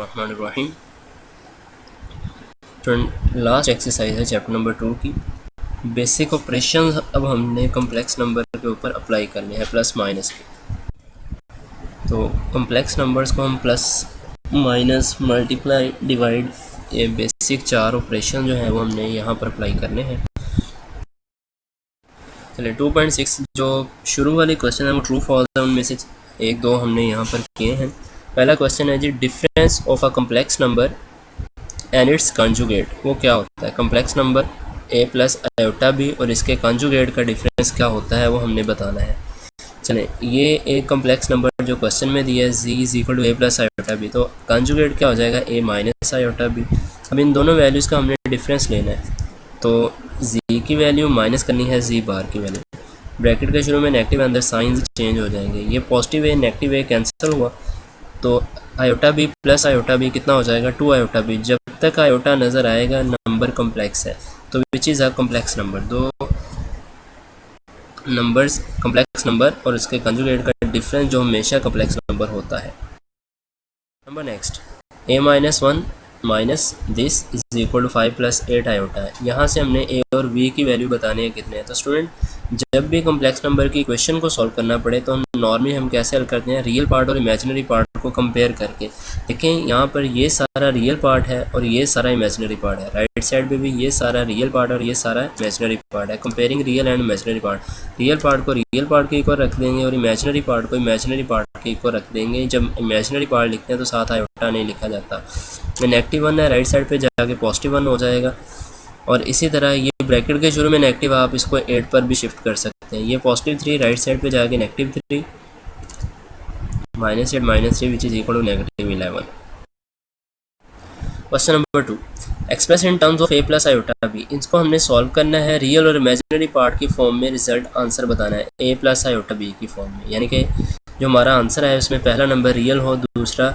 बिस्मिल्लाहिर्रहमानिर्रहीम। Last exercise है chapter number 2 की बेसिक ऑपरेशन। अब हमने कम्प्लेक्स नंबर के ऊपर अप्लाई करने हैं प्लस माइनस के। तो कम्प्लेक्स नंबर्स को हम प्लस माइनस मल्टीप्लाई डिवाइड ये बेसिक 4 ऑपरेशन जो है वो हमने यहाँ पर अप्लाई करने हैं। चलिए 2.6 जो शुरू वाले क्वेश्चन है वो ट्रू फॉल्स है, उनमें से एक दो हमने यहाँ पर किए हैं। पहला क्वेश्चन है जी, difference of a complex number and its conjugate. वो क्या होता है? Complex number a plus iota b और इसके कंजुगेट का डिफरेंस क्या होता है वो हमने बताना है। चलें, ये एक कम्प्लेक्स नंबर जो क्वेश्चन में दिया है z is equal to a plus iota b, तो कंजुगेट क्या हो जाएगा? a minus iota b। अब इन दोनों वैल्यूज़ का हमने डिफरेंस लेना है, तो z की वैल्यू माइनस करनी है z बार की वैल्यू। ब्रैकेट के शुरू में नेगेटिव, अंदर साइंस चेंज हो जाएंगे। ये पॉजिटिव है नेगेटिव है कैंसिल हुआ, तो iota B plus iota B कितना हो जाएगा? 2 आयोटा बी। जब तक आयोटा नज़र आएगा नंबर कम्प्लेक्स है, तो which is a complex number. दो नंबर्स कम्प्लेक्स नंबर और इसके कंजुगेट का डिफरेंस जो हमेशा कम्प्लेक्स नंबर होता है। Number next, a minus 1 minus this is equal to 5 plus 8 iota है। यहाँ से हमने a और b की वैल्यू बतानी है कितने हैं। तो स्टूडेंट, जब भी कम्प्लेक्स नंबर की इक्वेशन को सॉल्व करना पड़े तो नॉर्मली हम कैसे हल करते हैं? रियल पार्ट और इमेजिनरी पार्ट को कंपेयर करके। देखें यहाँ पर ये सारा रियल पार्ट है और ये सारा इमेजिनरी पार्ट है। राइट साइड पे भी ये सारा रियल पार्ट और ये सारा इमेजिनरी पार्ट है। Comparing real and imaginary part, real part को रियल पार्ट के इक्वल रख देंगे और इमेजिनरी पार्ट को इमेजिनरी पार्ट के इक्वल रख देंगे। जब इमेजिनरी पार्ट लिखते हैं तो साथ आयोटा नहीं लिखा जाता। नेगेटिव 1 है, राइट साइड पे जाके पॉजिटिव 1 हो जाएगा। और इसी तरह ये ब्रैकेट के शुरू में नेगेटिव, आप इसको 8 पर भी शिफ्ट कर सकते हैं। ये पॉजिटिव 3 राइट साइड पे जाके negative 3 minus 8 minus 3 which is equal to negative 11। Question number 2, express in terms of a plus iota b। इसको हमने सॉल्व करना है रियल और इमेजिनरी पार्ट की फॉर्म में। रिजल्ट आंसर बताना है a प्लस आयोटा b की फॉर्म में, यानी कि जो हमारा आंसर है उसमें पहला नंबर रियल हो, दूसरा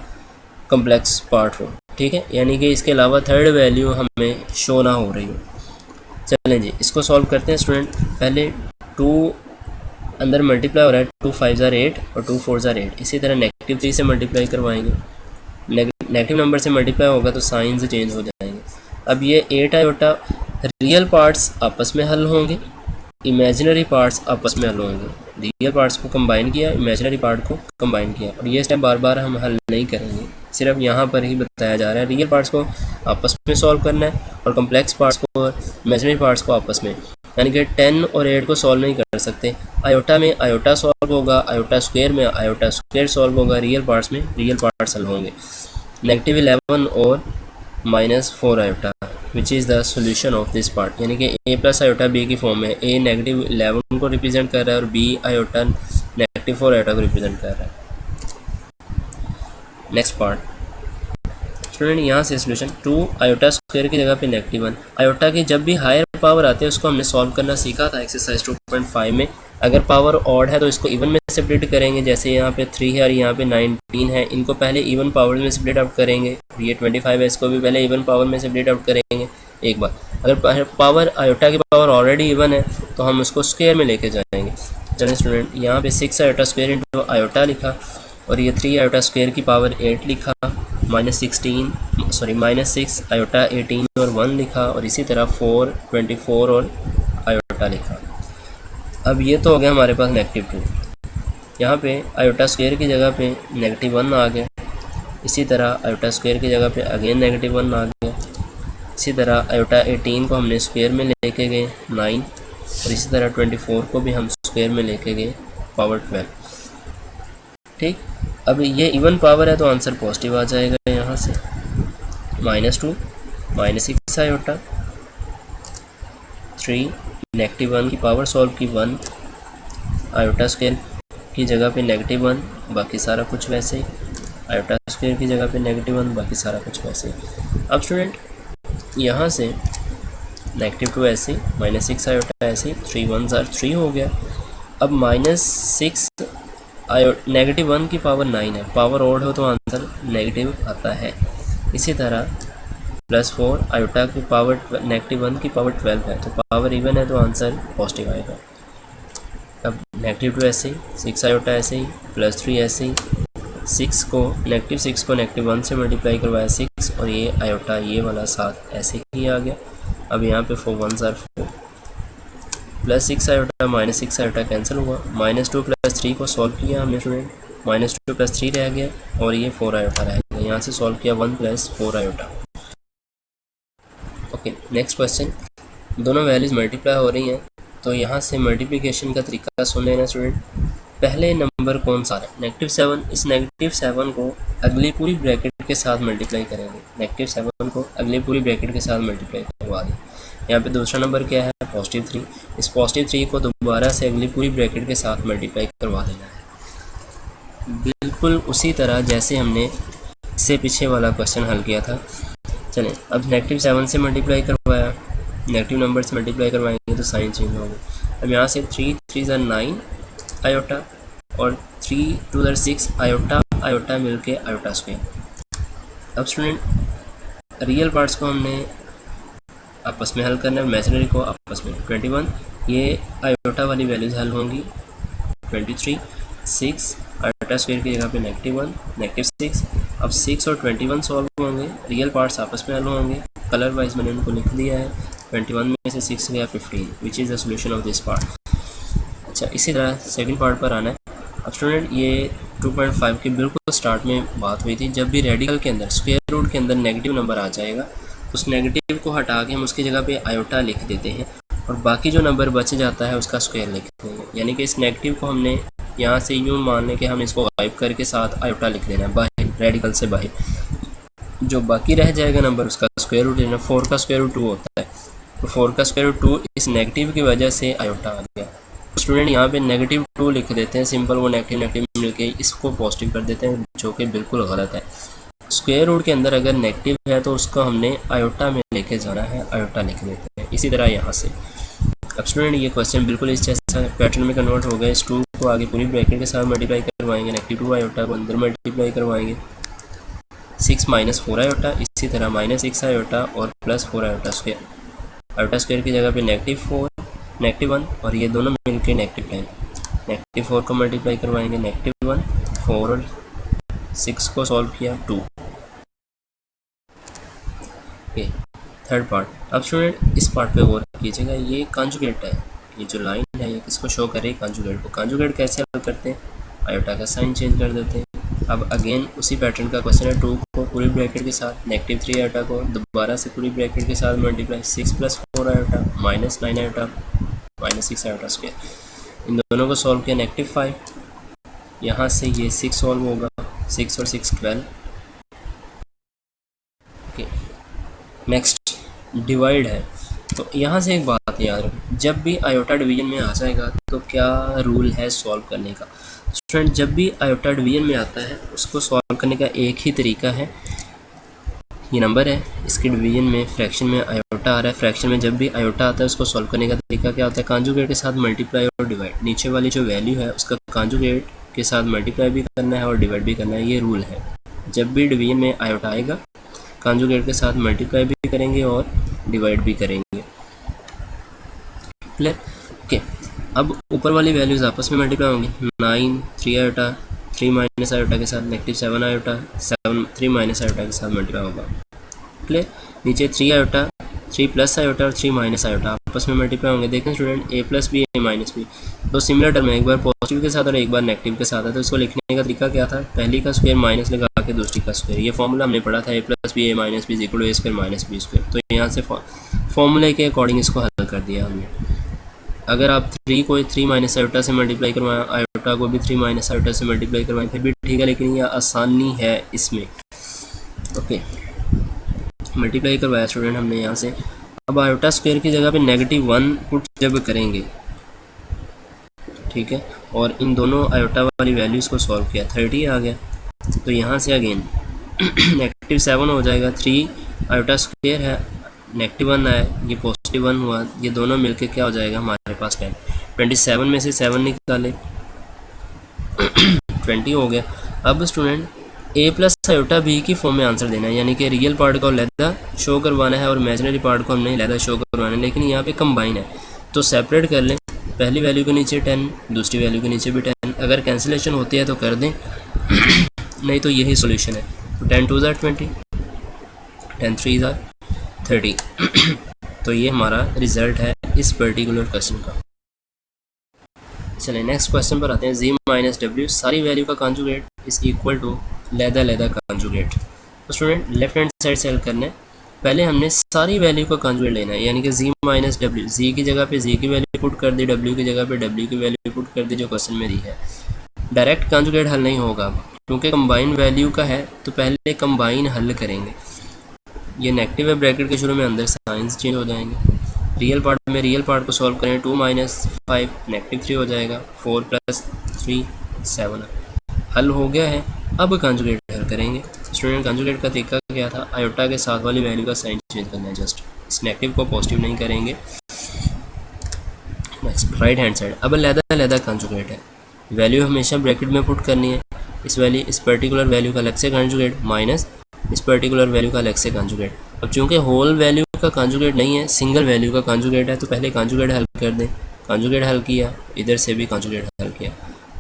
कम्प्लेक्स पार्ट हो। ठीक है, यानी कि इसके अलावा थर्ड वैल्यू हमें शो ना हो रही हो। चलें जी, इसको सॉल्व करते हैं स्टूडेंट। पहले 2 अंदर मल्टीप्लाई हो रहा है, 2 5 ज़ार 8 और 2 4 ज़ार 8। इसी तरह नेगेटिव 3 से मल्टीप्लाई करवाएंगे, नेगेटिव नंबर से मल्टीप्लाई होगा तो साइन से चेंज हो जाएंगे। अब ये 8 आयोटा रियल पार्ट्स आपस में हल होंगे, इमेजिनरी पार्ट्स आपस में हल होंगे। रियल पार्ट्स को कंबाइन किया, इमेजिनरी पार्ट को कंबाइन किया, और ये स्टेप बार बार हम हल नहीं करेंगे, सिर्फ यहाँ पर ही बताया जा रहा है। रियल पार्ट्स को आपस में सॉल्व करना है और कम्प्लेक्स पार्ट्स को और इमेजिनरी पार्ट्स को आपस में, यानी कि 10 और 8 को सॉल्व नहीं कर सकते। आयोटा में आयोटा सॉल्व होगा, आयोटा स्क्वायर में आयोटा स्क्वायर सॉल्व होगा, रियल पार्ट्स में रियल पार्ट्स हल होंगे। नेगेटिव 11 और minus 4 iota which is the solution of this part, यानी कि a प्लस आयोटा b की फॉर्म में। a नेगेटिव 11 को रिप्रेजेंट कर रहा है और b आयोटा नेगेटिव 4 आयोटा को रिप्रेजेंट कर रहा है। नेक्स्ट पार्ट स्टूडेंट, यहाँ से सोल्यूशन 2 आयोटा स्क्वायर की जगह पे नेगेटिव 1। आयोटा की जब भी हायर पावर आते हैं उसको हमने सॉल्व करना सीखा था एक्सरसाइज 2.5 में। अगर पावर ऑड है तो इसको इवन में सेपरेट करेंगे, जैसे यहाँ पे 3 है और यहाँ पे 19 है, इनको पहले इवन पावर में सेपरेट आउट करेंगे। ये 25 है, इसको भी पहले इवन पावर में सेपरेट आउट करेंगे एक बार। अगर पावर आयोटा की पावर ऑलरेडी इवन है तो हम उसको स्क्वायर में लेके जाएंगे। चलिए स्टूडेंट, यहाँ पे 6 आयोटा स्क्वायर इंटू आयोटा लिखा और ये 3 आयोटा स्क्वायर की पावर 8 लिखा, माइनस 6 आयोटा 18 और 1 लिखा, और इसी तरह 4 24 और आयोटा लिखा। अब ये तो हो गया हमारे पास नेगेटिव 2। यहाँ पे आयोटा स्क्वायर की जगह पे नेगेटिव 1 आ गया, इसी तरह आयोटा स्क्वायर की जगह पे अगेन नेगेटिव 1 आ गया। इसी तरह आयोटा 18 को हमने स्क्वायर में लेके गए 9, और इसी तरह 24 को भी हम स्क्वायर में लेके गए पावर 12। ठीक, अब ये इवन पावर है तो आंसर पॉजिटिव आ जाएगा। यहाँ से -2 -6 आयोटा 3 नेगेटिव 1 की पावर सॉल्व की 1, आयोटा स्क्वायर की जगह पे नेगेटिव 1, बाकी सारा कुछ वैसे ही। आयोटा स्क्वायर की जगह पे नेगेटिव 1, बाकी सारा कुछ वैसे ही। अब स्टूडेंट, यहाँ से नेगेटिव 2 ऐसे, -6 आयोटा ऐसे, 3 1 ज़ार 3 हो गया। अब -6 नेगेटिव 1 की पावर 9 है, पावर ऑड हो तो आंसर नेगेटिव आता है। इसी तरह +4 आयोटा की पावर नेगेटिव 1 की पावर 12 है, तो पावर इवन है तो आंसर पॉजिटिव आएगा। अब नेगेटिव 2 ऐसे ही, 6 आयोटा ऐसे ही, +3 ऐसे ही, 6 को -6 को -1 से मल्टीप्लाई करवाया 6, और ये आयोटा ये वाला साथ ऐसे ही आ गया। अब यहाँ पे 4 1s are 4, +6 iota -6 iota cancel हुआ। -2 + 3 को सॉल्व किया हमने स्टूडेंट, -2 + 3 रह गया और ये 4 आयोटा रह गया। यहाँ से सॉल्व किया 1 + 4 आयोटा। ओके, नेक्स्ट क्वेश्चन, दोनों वैल्यूज़ मल्टीप्लाई हो रही हैं, तो यहाँ से मल्टीप्लिकेशन का तरीका सुन लेना स्टूडेंट। पहले नंबर कौन सा है, -7, इस -7 को अगली पूरी ब्रैकेट के साथ मल्टीप्लाई करेंगे। -7 को अगली पूरी ब्रैकेट के साथ मल्टीप्लाई करवा दें। यहाँ पे दूसरा नंबर क्या है, +3, इस +3 को दोबारा से अगली पूरी ब्रैकेट के साथ मल्टीप्लाई करवा देना है, बिल्कुल उसी तरह जैसे हमने इससे पीछे वाला क्वेश्चन हल किया था। चलें, अब -7 से मल्टीप्लाई करवाया, नेगेटिव नंबर से मल्टीप्लाई करवाएंगे तो साइन चेंज होगा। अब यहाँ से 3 3 9 आयोटा और 3 2 6 आयोटा आयोटा मिलके आयोटा स्क्वायर। अब स्टूडेंट रियल पार्ट्स को हमने आपस में हल करना है, इमेजिनरी को आपस में। 21 ये आयोटा वाली वैल्यूज़ हल होंगी, 23 6 आयोटा स्क्वायर की जगह पे -1 -6। अब 6 और 21 सॉल्व होंगे, रियल पार्ट्स आपस में हल होंगे, कलर वाइज मैंने उनको लिख दिया है। 21 में से 6 गया 15, which is the solution of this part. अच्छा, इसी तरह सेकंड पार्ट पर आना है। अब स्टूडेंट ये 2.5 के बिल्कुल स्टार्ट में बात हुई थी, जब भी रेडिकल के अंदर स्क्वायर रूट के अंदर नेगेटिव नंबर आ जाएगा, उस नेगेटिव को हटा के हम उसकी जगह पे आयोटा लिख देते हैं और बाकी जो नंबर बच जाता है उसका स्क्वायर लिख देंगे। यानी कि इस नेगेटिव को हमने यहाँ से यूँ मान लें कि हम इसको गायब करके साथ आयोटा लिख देना है बाहर, रेडिकल से बाहर। जो बाकी रह जाएगा नंबर उसका स्क्वायर रूट लेना। 4 का स्क्वायर रूट 2 होता है, तो 4 का स्क्वायर रूट 2 इस नेगेटिव की वजह से आयोटा आ गया। स्टूडेंट यहाँ पे -2 लिख देते हैं, सिंपल, वो नेगेटिव मिलके इसको पॉजिटिव कर देते हैं, जो कि बिल्कुल गलत है। स्क्वायर रूट के अंदर अगर नेगेटिव है तो उसको हमने आयोटा में लेके जाना है, आयोटा लिख देते हैं। इसी तरह यहाँ से अब स्टूडेंट ये क्वेश्चन बिल्कुल इस जैसा पैटर्न में कन्वर्ट हो गए। इस 2 को आगे पूरी ब्रैकेट के साथ मल्टीप्लाई करवाएंगे, -2 आयोटा को अंदर मल्टीप्लाई करवाएंगे, 6 - 4 आयोटा, इसी तरह -6 आयोटा और +4 आयोटा स्क्वायर। आयोटा स्क्वायर की जगह पे -4 -1 और ये दोनों मिलकर -10। -4 को मल्टीप्लाई करवाएंगे, -1 4 और 6 को सॉल्व किया 2। Okay, third part. अब स्टूडेंट इस पार्ट पे गौर कीजिएगा, ये कॉन्जुगेट है, ये जो लाइन है ये किसको शो कर रही है, कॉन्जुगेट को। कॉन्जुगेट कैसे हल करते हैं, आयोटा का साइन चेंज कर देते हैं। अब अगेन उसी पैटर्न का क्वेश्चन है, 2 को पूरी ब्रैकेट के साथ, -3 आयोटा को दोबारा से पूरी ब्रैकेट के साथ multiply, 6 + 4 iota -9 iota -6 iota square. इन दोनों को सॉल्व किया, -5, यहाँ से ये 6 सॉल्व होगा, 6 और 6 12। ओके, नेक्स्ट डिवाइड है, तो यहाँ से एक बात याद रखो, जब भी आयोटा डिवीजन में आ जाएगा तो क्या रूल है सॉल्व करने का। स्टूडेंट जब भी आयोटा डिवीजन में आता है उसको सॉल्व करने का एक ही तरीका है, ये नंबर है, इसके डिवीजन में फ्रैक्शन में आयोटा आ रहा है, फ्रैक्शन में जब भी आयोटा आता है उसको सॉल्व करने का तरीका क्या होता है, कॉन्जुगेट के साथ मल्टीप्लाई और डिवाइड। नीचे वाली जो वैल्यू है उसका कॉन्जुगेट के साथ मल्टीप्लाई भी करना है और डिवाइड भी करना है, ये रूल है। जब भी डिवीजन में आयोटा आएगा कॉन्जुगेट के साथ मल्टीप्लाई भी करेंगे और डिवाइड भी करेंगे। क्लियर? ओके, अब ऊपर वाली वैल्यूज़ आपस में मल्टीप्लाई होंगी, 9 3 आयोटा 3 - आयोटा के साथ, -7 आयोटा 7 3 - आयोटा के साथ मल्टीप्लाई होगा। क्लियर? नीचे 3 आयोटा 3 + आयोटा और 3 - आयोटा आपस में मल्टीप्लाई होंगे। देखें student, a + b a - b दो सिमिलर टर्म है, एक बार पॉजिटिव के साथ और एक बार नेगेटिव के साथ है, तो इसको लिखने का तरीका क्या था, पहली का स्क्वायर माइनस लगा के दूसरी का स्क्वायर। ये फॉर्मूला हमने पढ़ा था, a + b a - b = a² - b²। तो यहाँ से फॉर्मूले के अकॉर्डिंग इसको हल कर दिया हमने। अगर आप 3 को 3 - आयोटा से मल्टीप्लाई करवाएं, आयोटा को भी 3 - आयोटा से मल्टीप्लाई करवाएं, फिर भी ठीक है, लेकिन यह आसानी है इसमें। ओके, मल्टीप्लाई करवाया स्टूडेंट हमने यहाँ से। अब आयोटा स्क्वायर की जगह पे -1 पुट जब करेंगे, ठीक है, और इन दोनों आयोटा वाली वैल्यूज़ को सॉल्व किया, 30 आ गया। तो यहाँ से अगेन -7 हो जाएगा, 3 आयोटा स्क्वायर है, -1 आया, ये +1 हुआ, ये दोनों मिलके क्या हो जाएगा हमारे पास 10। 27 में से 7 निकाले 20 हो गया। अब स्टूडेंट a + आयोटा b की फॉर्म में आंसर देना है, यानी कि रियल पार्ट को अलहदा शो करवाना है और इमेजिनरी पार्ट को हमने अलहदा शो करवाना है, लेकिन यहाँ पे कंबाइन है, तो सेपरेट कर लें। पहली वैल्यू के नीचे 10, दूसरी वैल्यू के नीचे भी 10, अगर कैंसिलेशन होती है तो कर दें, नहीं तो यही सोल्यूशन है। तो 10 2 ज़ार 20, 10 3 ज़ार 30। तो ये हमारा रिज़ल्ट है इस पर्टिकुलर क्वेश्चन का। चलिए नेक्स्ट क्वेश्चन पर आते हैं। z माइनस डब्ल्यू सारी वैल्यू का कॉन्जुगेट इज इक्वल टू लैदा कॉन्जुगेट। तो स्टूडेंट लेफ्ट हैंड साइड से हल करना है। पहले हमने सारी वैल्यू का कॉन्जुगेट लेना है, यानी कि z माइनस डब्ल्यू, z की जगह पे z की वैल्यू पुट कर दी, w की जगह पे w की वैल्यू पुट कर दी जो क्वेश्चन में दी है। डायरेक्ट कॉन्जुगेट हल नहीं होगा क्योंकि कंबाइन वैल्यू का है, तो पहले कंबाइन हल करेंगे। ये नेगेटिव है ब्रैकेट के शुरू में, अंदर साइंस चेंज हो जाएंगे। रियल पार्ट में रियल पार्ट को सॉल्व करें, 2 माइनस 5 नेगेटिव 3 हो जाएगा, 4 प्लस 3 7 हल हो गया है। अब कॉन्जुगेट हल करेंगे। स्टूडेंट कॉन्जुगेट का तरीका क्या था, आयोटा के साथ वाली वैल्यू का साइन चेंज करना है, जस्ट इस नेगेटिव को पॉजिटिव नहीं करेंगे। नेक्स्ट राइट हैंड साइड, अब लैदा कॉन्जुगेट है, वैल्यू हमेशा ब्रैकेट में पुट करनी है। इस पर्टिकुलर वैल्यू का अलग से कॉन्जुगेट माइनस इस पर्टिकुलर वैल्यू का अलग से कॉन्जुगेट। अब चूंकि होल वैल्यू का कॉन्जुगेट नहीं है, सिंगल वैल्यू का कॉन्जुगेट है, तो पहले कॉन्जुगेट हल कर दें। कॉन्जुगेट हल किया, इधर से भी कॉन्जुगेट हल किया।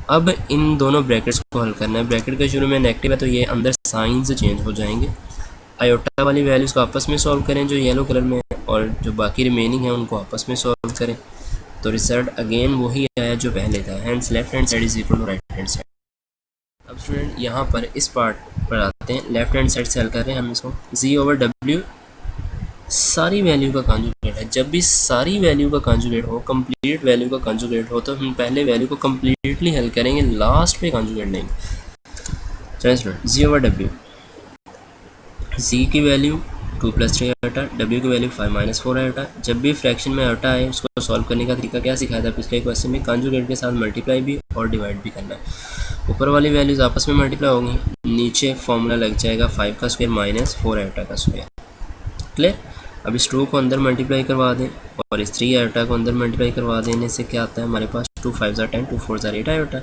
अब इन दोनों ब्रैकेट्स को हल करना है। ब्रैकेट के शुरू में नेगेटिव है तो ये अंदर साइंस चेंज हो जाएंगे। आयोटा वाली वैल्यूज़ को आपस में सॉल्व करें जो येलो कलर में है, और जो बाकी रिमेनिंग है उनको आपस में सॉल्व करें। तो रिजल्ट अगेन वही आया जो पहले था, hence left hand side is equal to right hand side. अब स्टूडेंट यहाँ पर इस पार्ट पर आते हैं, लेफ्ट हैंड साइड से हल कर रहे हैं हम इसको। z ओवर w सारी वैल्यू का कॉन्जुगेट है। जब भी सारी वैल्यू का कॉन्जुगेट हो, कंप्लीट वैल्यू का कॉन्जुगेट हो, तो हम पहले वैल्यू को कंप्लीटली हल करेंगे, लास्ट पे कॉन्जुगेट लेंगे। चलिए student z over w, z की वैल्यू 2 प्लस 3 आयोटा, w की वैल्यू 5 माइनस 4 आयोटा। जब भी फ्रैक्शन में आयोटा आए उसको सॉल्व करने का तरीका क्या सिखाया था पिछले क्वेश्चन में, कॉन्जुगेट के साथ मल्टीप्लाई भी और डिवाइड भी करना है। ऊपर वाली वैल्यूज आपस में मल्टीप्लाई होंगी, नीचे फॉर्मूला लग जाएगा 5 का स्क्वायर माइनस 4 आयोटा का स्क्वायर। क्लियर। अब इस 2 को अंदर मल्टीप्लाई करवा दें और इस 3 आयोटा को अंदर मल्टीप्लाई करवा देने से क्या आता है हमारे पास, 2 5 ज़ार 10, 2 4 ज़ार 8 आयोटा,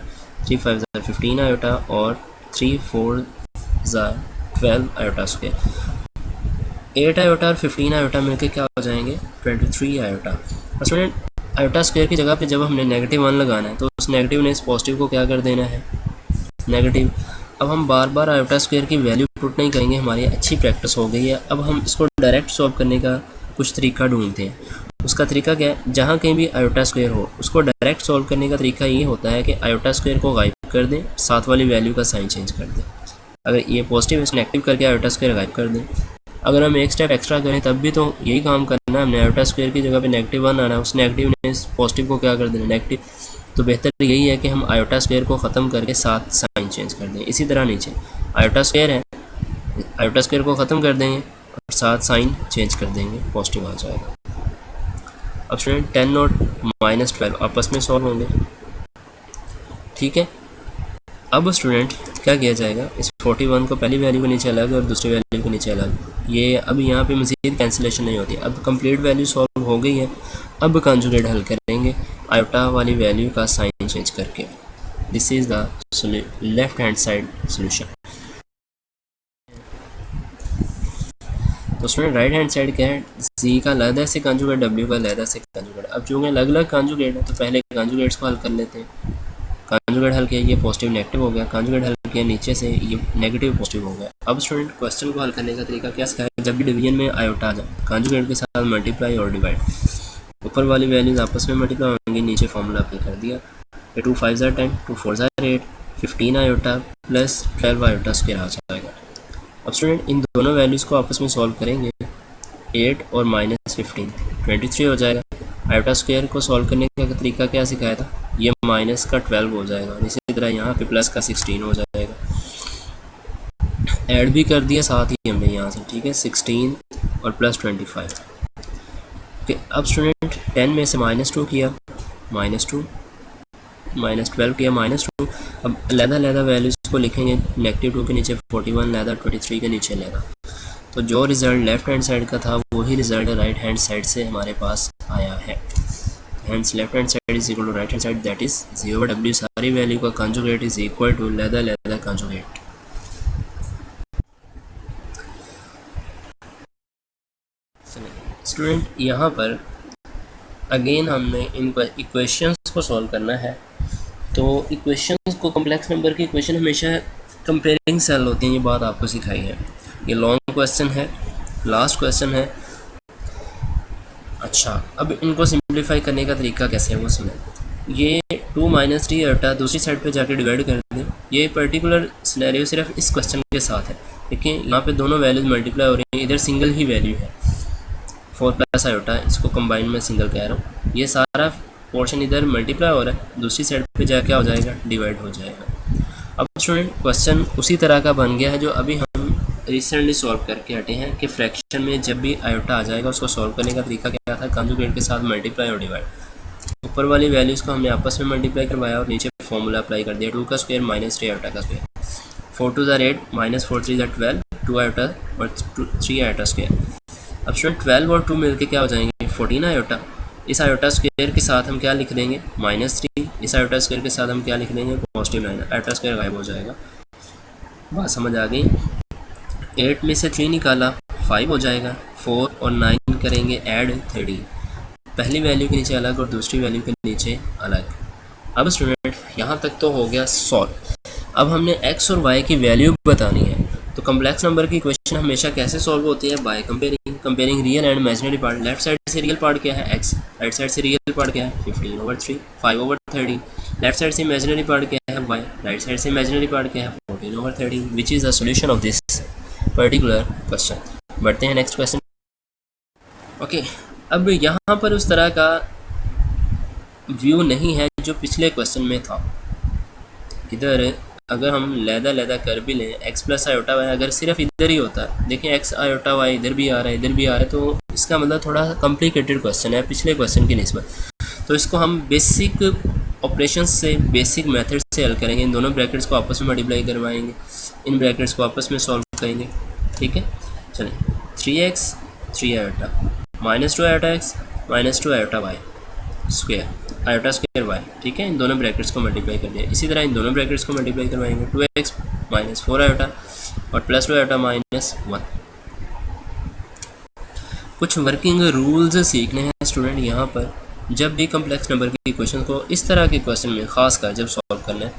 3 5 ज़ार 15 आयोटा और 3 4 ज़ार 12 आयोटा स्क्वायर। 8 आयोटा और 15 आयोटा मिलकर क्या हो जाएंगे, 23 आयोटा। और स्टूडेंट आयोटा स्क्वायर की जगह पे जब हमने नेगेटिव 1 लगाना है तो उस नेगेटिव ने इस पॉजिटिव को क्या कर देना है, नेगेटिव। अब हम बार बार आयोटा स्क्वायर की वैल्यू पुट नहीं करेंगे, हमारी अच्छी प्रैक्टिस हो गई है। अब हम इसको डायरेक्ट सॉल्व करने का कुछ तरीका ढूंढते हैं। उसका तरीका क्या है, जहाँ कहीं भी आयोटा स्क्वायर हो उसको डायरेक्ट सॉल्व करने का तरीका ये होता है कि आयोटा स्क्वायर को गायब कर दें, साथ वाली वैल्यू का साइन चेंज कर दें। अगर ये पॉजिटिव है इसको नेगेटिव करके आयोटा स्क्वायर गायब कर दें। अगर हम एक स्टेप एक्स्ट्रा करें तब भी तो यही काम करना है, हमने आयोटा स्क्वायर की जगह पे नेगेटिव 1 आना है, उस नेगेटिव ने इस पॉजिटिव को क्या कर देना, नेगेटिव। तो बेहतर यही है कि हम आयोटा स्क्वायर को ख़त्म करके साथ साइन चेंज कर दें। इसी तरह नीचे आयोटा स्क्वायर है, आयोटा स्क्वायर को ख़त्म कर देंगे और साथ साइन चेंज कर देंगे, पॉजिटिव आ जाएगा। अब स्टूडेंट 10 और माइनस 12 आपस में सॉल्व होंगे, ठीक है। अब स्टूडेंट क्या किया जाएगा, इस 41 को पहली वैल्यू के नीचे अलग और दूसरी वैल्यू के नीचे अलग, ये अब यहाँ पे मज़ीद कैंसिलेशन नहीं होती। अब कंप्लीट वैल्यू सॉल्व हो गई है। अब कॉन्जुगेट हल करेंगे आयोटा वाली वैल्यू का साइन चेंज करके। This is the left hand side solution. तो स्टूडेंट राइट हैंड साइड क्या है, z का अलग से कॉन्जुगेट, w का अलग से कॉन्जुगेट। अब चूँकि अलग अलग कॉन्जुगेट है तो पहले कॉन्जुगेट्स को हल कर लेते हैं। कॉन्जुगेट हल किया, ये पॉजिटिव नेगेटिव हो गया। कॉन्जुगेट हल किया, नीचे से ये नेगेटिव पॉजिटिव हो गया। अब स्टूडेंट क्वेश्चन को हल करने का तरीका क्या सिखाया, जब भी डिवीजन में आयोटा आ जाए कॉन्जुगेट के साथ मल्टीप्लाई और डिवाइड, ऊपर वाली वैल्यूज आपस में मल्टीप्लाई होंगी, नीचे फॉर्मूला अप्लाई कर दिया। 2 5 ज़ार 10, 2 4 ज़ार 8, 15 आयोटा प्लस 12 आयोटा स्क्वायर आ जाएगा। अब स्टूडेंट इन दोनों वैल्यूज़ को आपस में सॉल्व करेंगे, 8 और माइनस 15 23 हो जाएगा। आयोटा स्क्वायर को सॉल्व करने का तरीका क्या सिखाया था, ये माइनस का 12 हो जाएगा, इसी तरह यहाँ पे प्लस का 16 हो जाएगा। ऐड भी कर दिया साथ ही हमने यहाँ से, ठीक है, 16 और प्लस 25। ओके। अब स्टूडेंट 10 में से -2 किया, -2 -12 किया, -2। अब लैदा वैल्यूज़ को लिखेंगे, -2 के नीचे 41 लैदा, 23 के नीचे लैदा। तो जो रिज़ल्ट लेफ्ट हैंड साइड का था वही रिज़ल्ट राइट हैंड साइड से हमारे पास आया है। Hence left hand side is equal to right hand side, that is z over w सारी वैल्यू का कॉन्जुगेट इज इक्वल टू लैदा कॉन्जुगेट। स्टूडेंट यहाँ पर अगेन हमने इन इक्वेशंस को सॉल्व करना है। तो इक्वेशंस को, कॉम्प्लेक्स नंबर की इक्वेशन हमेशा कंपेयरिंग सेल होती हैं, ये बात आपको सिखाई है। ये लॉन्ग क्वेश्चन है, लास्ट क्वेश्चन है। अच्छा, अब इनको सिंप्लीफाई करने का तरीका कैसे है वो सुने। ये 2 - 3 आयोटा दूसरी साइड पे जाके डिवाइड कर दें। ये पर्टिकुलर सिनेरियो सिर्फ इस क्वेश्चन के साथ है, लेकिन यहाँ पे दोनों वैल्यूज मल्टीप्लाई हो रही हैं, इधर सिंगल ही वैल्यू है 4 प्लस आयोटा, इसको कंबाइन में सिंगल कह रहा हूँ। ये सारा पोर्शन इधर मल्टीप्लाई हो रहा है, दूसरी साइड पे जाके क्या हो जाएगा, डिवाइड हो जाएगा। अब स्टूडेंट क्वेश्चन उसी तरह का बन गया है जो अभी हम रिसेंटली सॉल्व करके हटे हैं कि फ्रैक्शन में जब भी आयोटा आ जाएगा उसको सॉल्व करने का तरीका क्या था, कंजुगेट के साथ मल्टीप्लाई और डिवाइड। ऊपर वाली वैल्यूज़ को हमने आपस में मल्टीप्लाई करवाया और नीचे फॉर्मूला अप्लाई कर दिया, 2 का स्क्वायर - 3 आयोटा का स्क्वायर, 4 2 = 8 -4 3 = 12, 2 आयोटा और 3 आयोटा स्क्वायर। अब स्टूडेंट 12 और 2 मिलके क्या हो जाएंगे, 14 आयोटा। इस आयोटा स्क्वायर के साथ हम क्या लिख देंगे, -3। इस आयोटा स्क्वायर के साथ हम क्या लिख देंगे, +9। आयोटा स्क्वायर गायब हो जाएगा। बात समझ आ गई। 8 में से 3 निकाला, 5 हो जाएगा। 4 और 9 करेंगे ऐड, 13। पहली वैल्यू के नीचे अलग और दूसरी वैल्यू के नीचे अलग। अब स्टूडेंट यहाँ तक तो हो गया सॉल्व। अब हमने x और y की वैल्यू बतानी है। तो कम्प्लेक्स नंबर की इक्वेशन हमेशा कैसे सॉल्व होती है, by comparing real and imaginary part. Left side से रियल पार्ट क्या है, x। राइट साइड से रियल पार्ट क्या है, 15/3, 5/13। लेफ्ट साइड से इमेजिनरी पार्ट क्या है, y। राइट साइड से इमेजिनरी पार्ट क्या है, 14/13, which is the solution of this particular question. बढ़ते हैं नेक्स्ट क्वेश्चन। ओके, अब यहाँ पर उस तरह का व्यू नहीं है जो पिछले क्वेश्चन में था। इधर अगर हम लैदा कर भी लें, x + आयोटा y अगर सिर्फ इधर ही होता है, देखिए x आयोटा y इधर भी आ रहा है, इधर भी आ रहा है, तो इसका मतलब थोड़ा कॉम्प्लिकेटेड क्वेश्चन है पिछले क्वेश्चन की निस्बत। तो इसको हम बेसिक ऑपरेशन से, बेसिक मेथड से हल करेंगे। इन दोनों ब्रैकेट्स को आपस में मल्टीप्लाई करवाएंगे, इन ब्रैकेट्स को आपस में सॉल्व करेंगे। ठीक है, चलिए। 3x 3 iota -2 iota x -2 iota y square, iota square y। ठीक है, इन दोनों ब्रैकेट्स को मल्टीप्लाई कर दिया। इसी तरह इन दोनों ब्रैकेट्स को मल्टीप्लाई करवाएंगे, 2x -4 आयोटा और +2 आयोटा -1। कुछ वर्किंग रूल्स सीखने हैं स्टूडेंट यहाँ पर। जब भी कम्प्लेक्स नंबर की इक्वेशन को इस तरह के क्वेश्चन में खासकर जब सॉल्व करना है,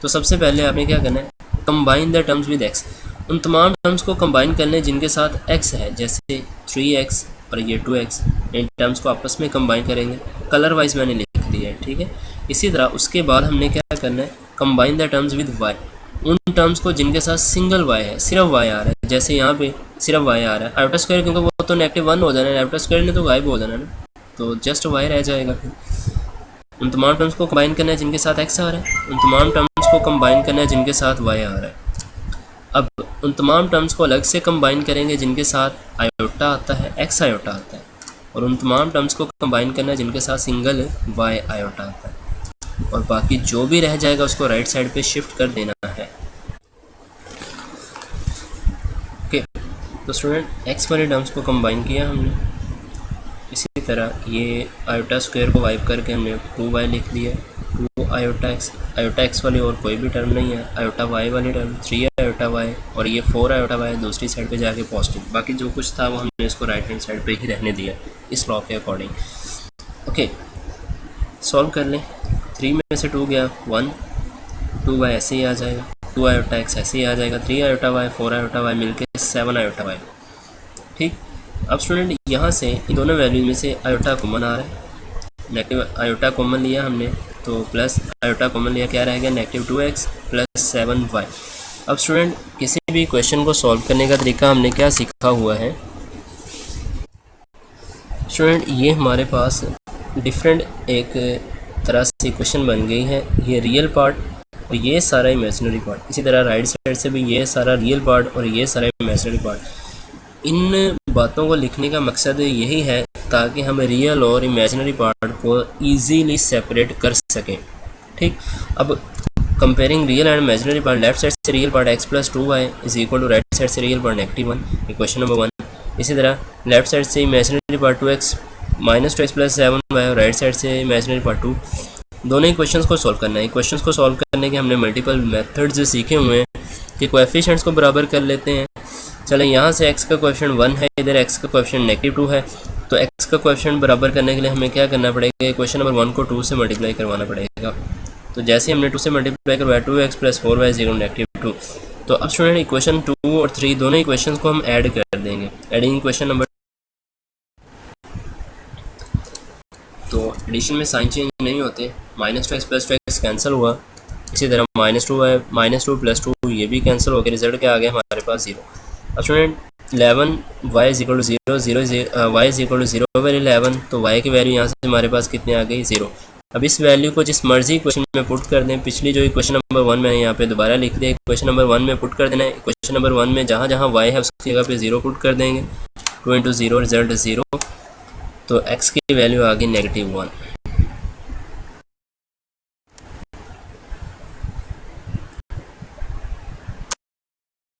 तो सबसे पहले आपने क्या करना है, combine the terms with x। उन तमाम टर्म्स को कंबाइन करने जिनके साथ x है, जैसे 3x और ये 2x, इन टर्म्स को आपस में कंबाइन करेंगे। कलर वाइज मैंने लिख दिया है, ठीक है। इसी तरह उसके बाद हमने क्या करना है, combine the terms with y। उन टर्म्स को जिनके साथ सिंगल y है, सिर्फ y आ रहा है, जैसे यहाँ पे सिर्फ y आ रहा है। आयोटा स्क्वायर क्योंकि वो तो -1 हो जाना है, आयोटा स्क्वायर ने तो गायब हो जाना है, तो जस्ट y रह जाएगा। फिर उन तमाम टर्म्स को कंबाइन करना है जिनके साथ x आ रहा है, उन तमाम टर्म्स को कंबाइन करना है जिनके साथ y आ रहा है। अब उन तमाम टर्म्स को अलग से कंबाइन करेंगे जिनके साथ आयोटा आता है, x आयोटा आता है, और उन तमाम टर्म्स को कंबाइन करना है जिनके साथ सिंगल y आयोटा आता है, और बाकी जो भी रह जाएगा उसको राइट साइड पे शिफ्ट कर देना है। ओके, तो स्टूडेंट x वाले टर्म्स को कंबाइन किया हमने। इसी तरह ये आयोटा स्क्वायर को वाइप करके हमने 2y लिख लिया, 2 आयोटा x वाली और कोई भी टर्म नहीं है, आयोटा y वाली टर्म 3 आयोटा y और ये 4 आयोटा y दूसरी साइड पे जाके पॉजिटिव। बाकी जो कुछ था वो हमने इसको राइट हैंड साइड पे ही रहने दिया इस लॉ के अकॉर्डिंग। ओके, सॉल्व कर लें। 3 में से 2 गया 1, 2y ऐसे ही आ जाएगा, 2 आयोटा x ऐसे ही आ जाएगा, 3 आयोटा y 4 आयोटा y मिलके 7 आयोटा y। ठीक, अब स्टूडेंट यहाँ से इन दोनों वैल्यूज में से आयोटा कॉमन आ रहा है, नेगेटिव आयोटा कॉमन लिया हमने, तो प्लस आयोटा कॉमन लिया, क्या रहेगा, -2x + 7y। अब स्टूडेंट किसी भी क्वेश्चन को सॉल्व करने का तरीका हमने क्या सीखा हुआ है स्टूडेंट, ये हमारे पास डिफरेंट एक तरह से क्वेश्चन बन गई है। ये रियल पार्ट और ये सारा इमेजिनरी पार्ट, इसी तरह राइट साइड से भी ये सारा रियल पार्ट और ये सारा इमेजिनरी पार्ट। इन बातों को लिखने का मकसद यही है ताकि हम रियल और इमेजिनरी पार्ट को इजीली सेपरेट कर सकें। ठीक, अब comparing real and imaginary part, left side से real part x + 2y = right side से रियल पार्ट -1, क्वेश्चन नंबर 1। इसी तरह लेफ्ट साइड से imaginary part 2x -2x + 7y और राइट साइड से इमेजिनरी पार्ट 2। दोनों ही क्वेश्चंस को सॉल्व करना है। क्वेश्चंस को सॉल्व करने के हमने मल्टीपल मेथड्स सीखे हुए हैं कि कोएफिशिएंट्स को बराबर कर लेते हैं। चलें, यहाँ से x का कोएफिशिएंट 1 है, इधर x का कोएफिशिएंट -2 है, तो x का कोएफिशिएंट बराबर करने के लिए हमें क्या करना पड़ेगा, क्वेश्चन नंबर 1 को 2 से मल्टीप्लाई करवाना पड़ेगा। तो जैसे हमने 2 से मल्टीप्लाई करवाया, 2x + 4y = 2। तो अब स्टूडेंट इक्वेशन 2 और 3 दोनों इक्वेशंस को हम ऐड कर देंगे। एडिंग इक्वेशन नंबर, तो एडिशन में साइन चेंज नहीं होते, -2x + 2x कैंसिल हुआ, इसी तरह -2 है, -2 + 2 ये भी कैंसिल हो गया, रिजल्ट क्या आ गया हमारे पास 0। अब स्टूडेंट 11 y = 0, 0 y = 0 ओवर 11, तो y की वैल्यू यहाँ से हमारे पास कितने आ गई 0। अब इस वैल्यू को जिस मर्जी क्वेश्चन में पुट कर दें, पिछली जो इक्वेशन नंबर 1 में यहाँ पे दोबारा लिख दिया, इक्वेशन नंबर 1 में पुट कर देना है। इक्वेशन नंबर 1 में जहाँ जहाँ y है उसकी जगह पे 0 पुट कर देंगे, 2 × 0 रिजल्ट 0, तो x की वैल्यू आ गई -1।